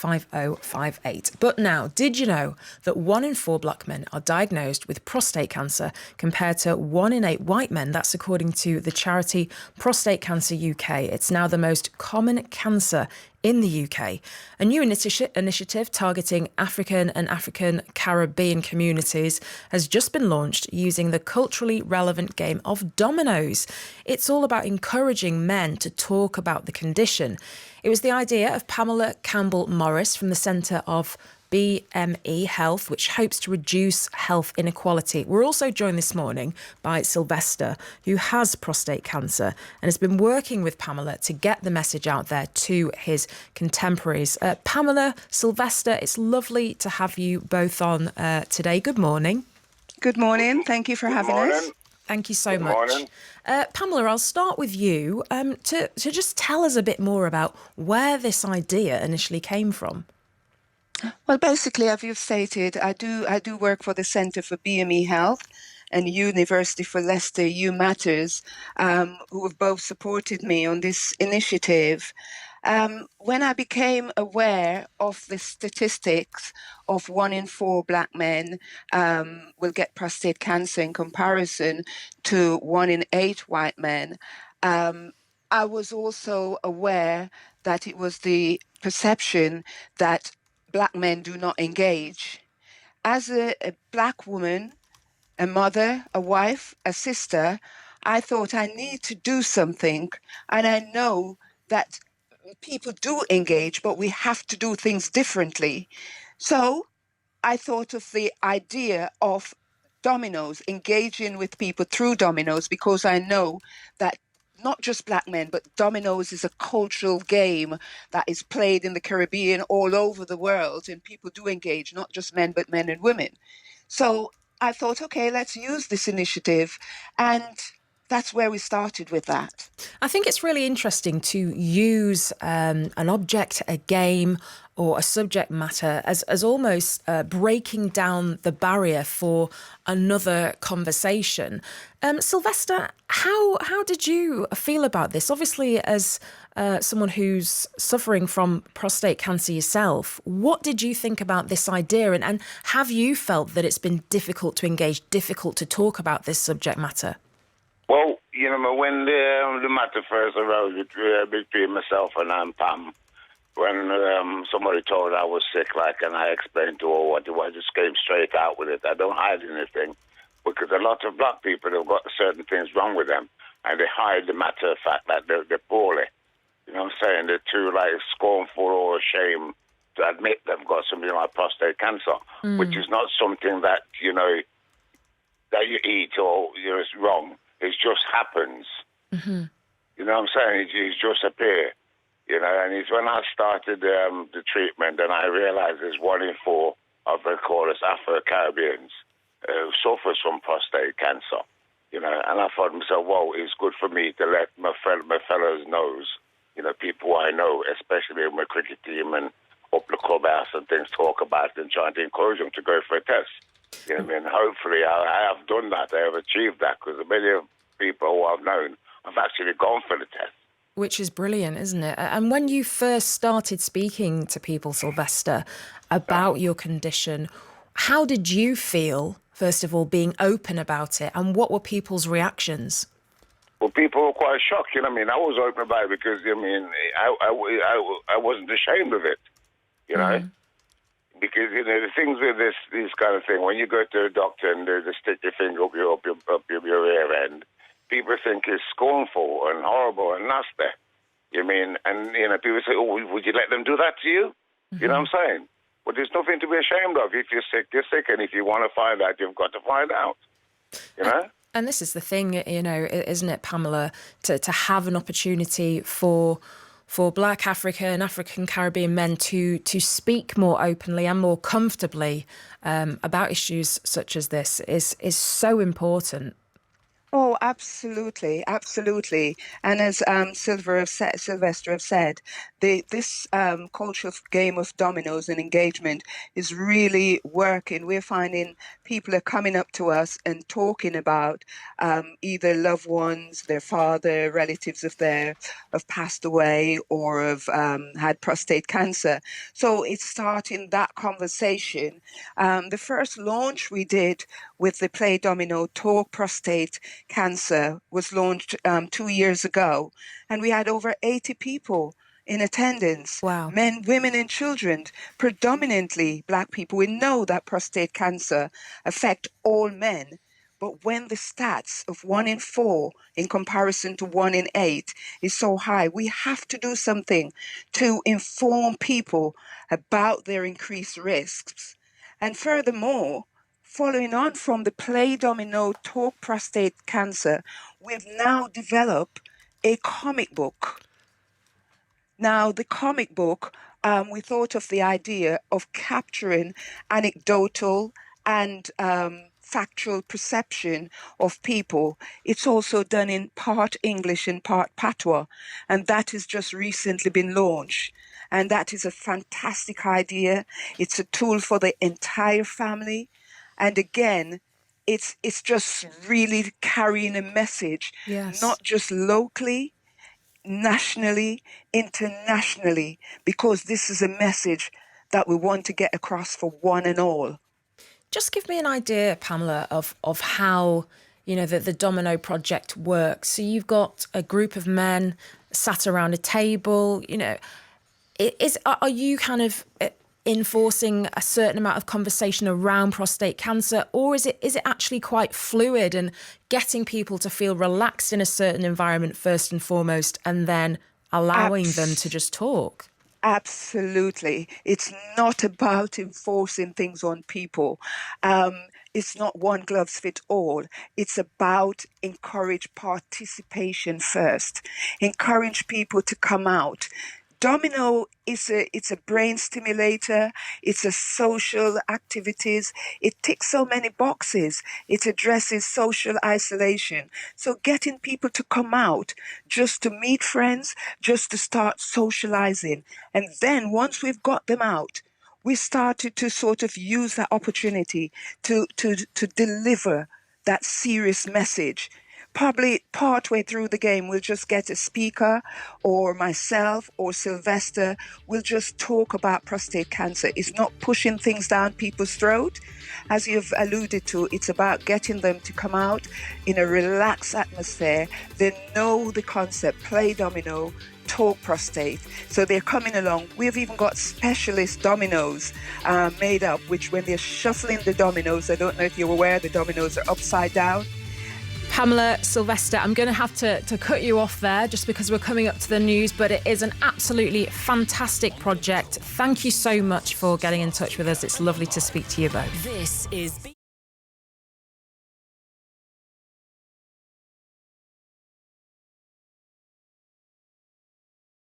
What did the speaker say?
5058. But now, did you know that 1 in 4 black men are diagnosed with prostate cancer compared to 1 in 8 white men? That's according to the charity Prostate Cancer UK. It's now the most common cancer in the UK. A new initiative targeting African and African Caribbean communities has just been launched using the culturally relevant game of dominoes. It's all about encouraging men to talk about the condition. It was the idea of Pamela Campbell-Morris from the Centre of BME Health, which hopes to reduce health inequality. We're also joined this morning by Sylvester, who has prostate cancer and has been working with Pamela to get the message out there to his contemporaries. Pamela, Sylvester, it's lovely to have you both on today. Good morning. Good morning. Thank you for having us. Thank you so much. Pamela, I'll start with you to just tell us a bit more about where this idea initially came from. Well, basically, as you've stated, I do work for the Centre for BME Health and University for Leicester U Matters, who have both supported me on this initiative. When I became aware of the statistics of 1 in 4 black men will get prostate cancer in comparison to 1 in 8 white men, I was also aware that it was the perception that black men do not engage. As a black woman, a mother, a wife, a sister, I thought I need to do something. And I know that people do engage, but we have to do things differently. So I thought of the idea of dominoes, engaging with people through dominoes, because I know that not just black men, but dominoes is a cultural game that is played in the Caribbean all over the world, and people do engage, not just men, but men and women. So I thought, okay, let's use this initiative, and that's where we started with that. I think it's really interesting to use an object, a game, or a subject matter as almost breaking down the barrier for another conversation. Sylvester, how did you feel about this? Obviously, as someone who's suffering from prostate cancer yourself, what did you think about this idea? And have you felt that it's been difficult to engage, difficult to talk about this subject matter? Well, you know, when the matter first arose between myself and Pam, when somebody told I was sick, and I explained to her what it was, I just came straight out with it. I don't hide anything, because a lot of black people have got certain things wrong with them, and they hide the matter of fact that they're poorly. You know what I'm saying? They're too, scornful or ashamed to admit they've got something like prostate cancer, which is not something that, that you eat or, it's wrong. It just happens. Mm-hmm. You know what I'm saying? It just appears. And it's when I started the treatment, and I realized there's 1 in 4 of they call us Afro-Caribbeans who suffers from prostate cancer. And I thought to myself, well, it's good for me to let my fellows know, people I know, especially in my cricket team and up the clubhouse and things, talk about it and trying to encourage them to go for a test. You know what I mean? Hopefully I have done that. I have achieved that, because many people who I've known have actually gone for the test. Which is brilliant, isn't it? And when you first started speaking to people, Sylvester, about your condition, how did you feel, first of all, being open about it? And what were people's reactions? Well, people were quite shocked, I was open about it because, I wasn't ashamed of it, Mm-hmm. Because, the things with this kind of thing, when you go to a doctor and they stick your finger up your ear end, people think it's scornful and horrible and nasty. And, people say, oh, would you let them do that to you? Mm-hmm. You know what I'm saying? Well, there's nothing to be ashamed of. If you're sick, you're sick. And if you want to find out, you've got to find out. And this is the thing, isn't it, Pamela, to have an opportunity for Black African, African Caribbean men to speak more openly and more comfortably about issues such as this is so important. Oh, absolutely, absolutely. And as Sylvester have said, this cultural game of dominoes and engagement is really working. We're finding people are coming up to us and talking about either loved ones, their father, relatives of their have passed away or have had prostate cancer. So it's starting that conversation. The first launch we did with the Play Domino Talk Prostate Cancer was launched 2 years ago, and we had over 80 people in attendance, Wow. men, women, and children, predominantly Black people. We know that prostate cancer affects all men, but when the stats of 1 in 4 in comparison to 1 in 8 is so high, we have to do something to inform people about their increased risks. And furthermore, following on from the Play Domino Talk Prostate Cancer, we've now developed a comic book. Now, the comic book, we thought of the idea of capturing anecdotal and factual perception of people. It's also done in part English and part patois, and that has just recently been launched. And that is a fantastic idea. It's a tool for the entire family. And again, it's just really carrying a message, Yes. not just locally, nationally, internationally, because this is a message that we want to get across for one and all. Just give me an idea, Pamela, of how, the Domino Project works. So you've got a group of men sat around a table, are you kind of enforcing a certain amount of conversation around prostate cancer, or is it actually quite fluid and getting people to feel relaxed in a certain environment first and foremost, and then allowing them to just talk? Absolutely. It's not about enforcing things on people. It's not one gloves fit all. It's about encourage participation first. Encourage people to come out. Domino it's a brain stimulator. It's a social activities. It ticks so many boxes. It addresses social isolation. So getting people to come out just to meet friends, just to start socializing. And then once we've got them out, we started to sort of use that opportunity to deliver that serious message. Probably partway through the game, we'll just get a speaker, or myself or Sylvester will just talk about prostate cancer. It's not pushing things down people's throat. As you've alluded to, it's about getting them to come out in a relaxed atmosphere. They know the concept, Play Domino, Talk Prostate. So they're coming along. We've even got specialist dominoes made up, which when they're shuffling the dominoes, I don't know if you're aware, the dominoes are upside down. Pamela, Sylvester, I'm going to have to cut you off there just because we're coming up to the news, but it is an absolutely fantastic project. Thank you so much for getting in touch with us. It's lovely to speak to you both. This is